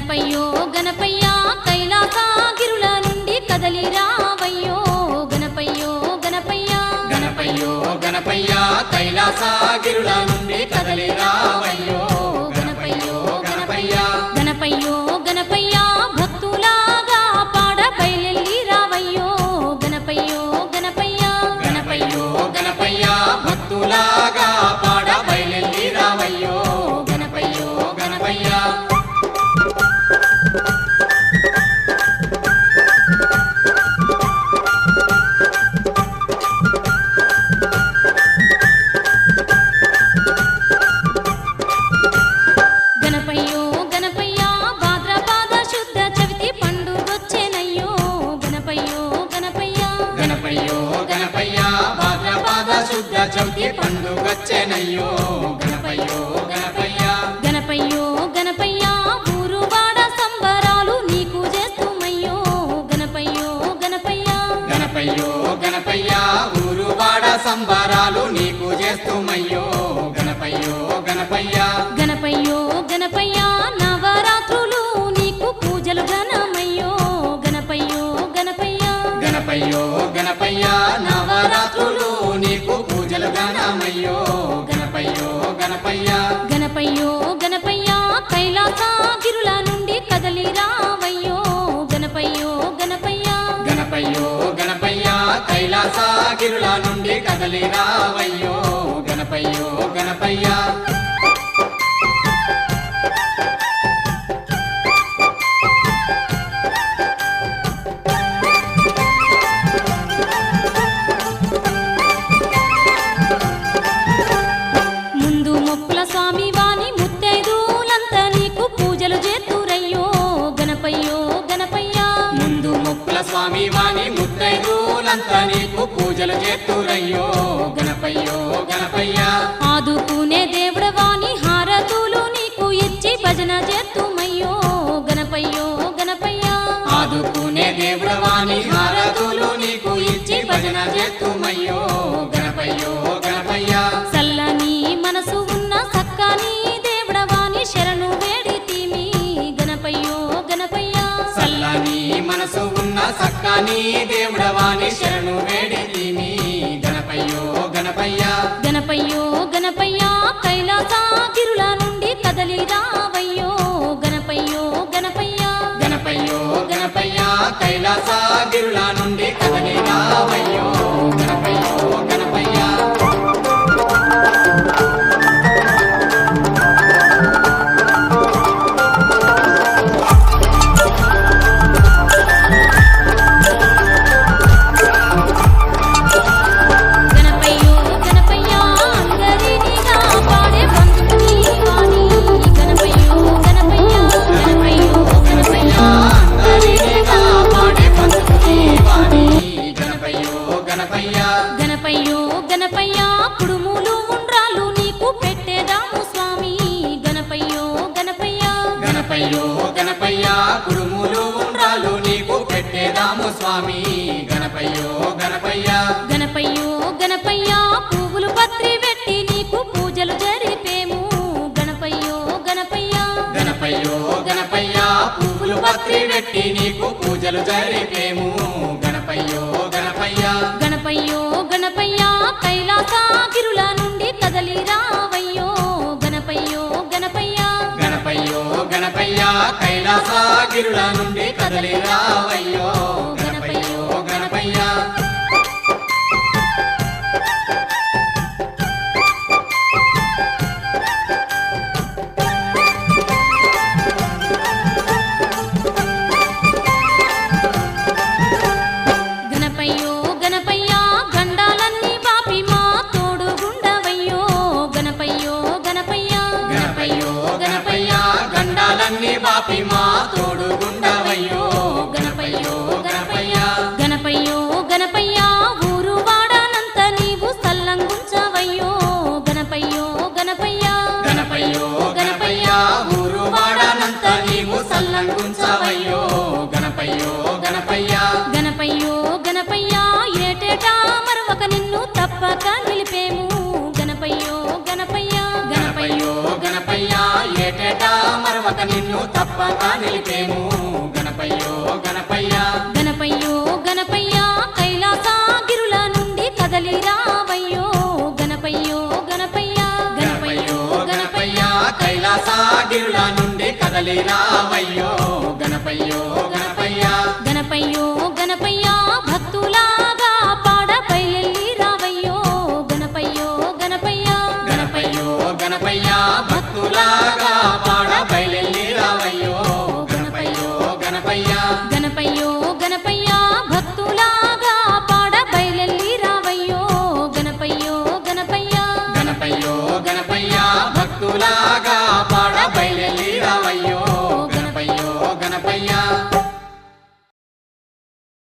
గణపయ్యో గణపయ్యా కైలాసగిరుల నుండి కదలి రావయ్యో గణపయ్యో గణపయ్యా గణపయ్యో గణపయ్యా కైలాసగిరుల నుండి కదలి రావయ్యో గణపయ్యో గణపయ్యా గణపయ్యో గణపయ్యా భక్తులాగా పాడ బయలెల్లి రావయ్యో గణపయ్యో గణపయ్యా గణపయ్యో గణపయ్యా భక్తులాగా పాడ బయలెల్లి రావయ్యో గణపయ్యో గణపయ్యా గణపయ్యో గణపయ్యా భాద్రపద శుద్ధ చవితి పండుగొచ్చెనయ్యో గణపయ్యో గణపయ్యా గణపయ్యో గణపయ్యా భాద్రపద శుద్ధ చవితి పండుగొచ్చెనయ్యో గణపయ్యో గణపయ్యా గణపయ్యో గణపయ్యా ఊరువాడ సంబరాలు నీకు చేస్తుమయ్యో గణపయ్యో గణపయ్యా గణపయ్యో గణపయ్యా ఊరువాడ సంబరాలు నీకు చేస్తుమయ్యో గణపయ్యో గణపయ్యా గణపయ్యో గణపయ్యా నవరాత్రులు నీకు పూజలు ఘనమయ్యో గణపయ్యో గణపయ్యా గణపయ్యో గణపయ్యా నవరాత్రులు నీకు పూజలు ఘనమయ్యో గణపయ్యో గణపయ్యా గణపయ్యో గణపయ్యా కైలాసగిరుల నుండి కదలి రావయ్యో గణపయ్యో గణపయ్యా గణపయ్యో గణపయ్యా కైలాసగిరుల నుండి కదలి రావయ్యో గణపయ్యో గణపయ్యా ముందు మొక్కుల స్వామి వాణి ముత్తైదులంతా నీకు పూజలు చేతురయ్యో గణపయ్యో గణపయ్యా ముందు మొక్కుల స్వామి వాణి ముత్తైదులంతా నీకు పూజలు చేతురయ్యో గణపయ్యో గణపయ్యా ఆదుకునే దేవుడ వాణి హారతులు నీకు ఇచ్చి భజన చేతుమయ్యో గణపయ్యో గణపయ్యా ఆదుకునే దేవుడవాణి హారతులు నీకు ఇచ్చి భజన చేతుమయ్యో గణపయ్యో గణపయ్యా చల్లని మనసు ఉన్న సక్కని దేవుడ వాణి శరణు వేడితిమి గణపయ్యో గణపయ్యా సల్లని మనసు ఉన్న సక్కాని దేవుడవాణి శరణు వేడితిమి గణపయ్యో గణపయ్యా గణపయ్యో గణపయ్యా కైలాసగిరుల నుండి కదలి రావయ్యో గణపయ్యో గణపయ్యా గణపయ్యో గణపయ్యా కైలాసగిరుల నుండి కదలి రావయ్యో గణపయ్యో గణపయ్యా గణపయ్యో గణపయ్యా అందరినీ కాపాడే బంధుని వాణి గణపయ్యో గణపయ్యా గణపయ్యో గణపయ్యా అందరినీ కాపాడే బంధుని వాణి గణపయ్యో గణపయ్యా గణపయ్యో గణపయ్యా కుడుములు ఉండ్రాలు నీకు పెట్టేదాము స్వామి గణపయ్యో గణపయ్యా గణపయ్యో గణపయ్యా కుడుములు ఉండ్రాలు నీకు పెట్టేదాము స్వామి గణపయ్యో గణపయ్యా గణపయ్యో గణపయ్యా పువ్వులు పత్రి పెట్టి నీకు పూజలు జరిపేము గణపయ్యో గణపయ్యా గణపయ్యో గణపయ్యా పువ్వులు పత్రి పెట్టి నీకు పూజలు జరిపేము గణపయ్యో గణపయ్యా గణపయ్యో గణపయ్యా కైలాసగిరుల నుండి కదలి రావయ్యో గణపయ్యో గణపయ్యా గణపయ్యో గణపయ్యా కైలాసగిరుల నుండి కదలి రావయ్యో గణపయ్యో గణపయ్యా గణపయ్యో గణపయ్యా గండాలన్నీ బాపి మా తోడుగుండవయ్యో గణపయ్యో గణపయ్యా గణపయ్యో గణపయ్యా గండాలన్నీ బాపి మా తోడుగుండవయ్యో గణపయ్యో గణపయ్యా గణపయ్యో గణపయ్యా ఊరు వాడనంత నీవు సల్లంగుంచవయ్యో గణపయ్యో గణపయ్యా గణపయ్యో గణపయ్యా ఊరు వాడనంత నీవు సల్లంగుంచవయ్యో గణపయ్యో గణపయ్యా గణపయ్యో గణపయ్యా ఏటేటా మరొక నిన్ను తప్పక నిలిపేము గణపయ్యో గణపయ్యా గణపయ్యో గణపయ్యా ఏటేటా మరొక నిన్ను తప్పక నిలిపేము గణపయ్యో గణపయ్య గణపయ్యో గణపయ్య కైలాసగిరుల నుండి కదలి రావయ్యో గణపయ్యో గణపయ్య గణపయ్యో గణపయ్య కైలాసగిరుల నుండి కదలి రావయ్యో గణపయ్యో గణపయ్య గణపయ్యో గణపయ్య భక్తులాగా పాడ బయలెల్లి రావయ్యో గణపయ్యో గణపయ్య గణపయ్యో గణపయ్య భక్తులాగా పాడ బయలెల్లి రావయ్యో గణపయ్యో గణపయ్య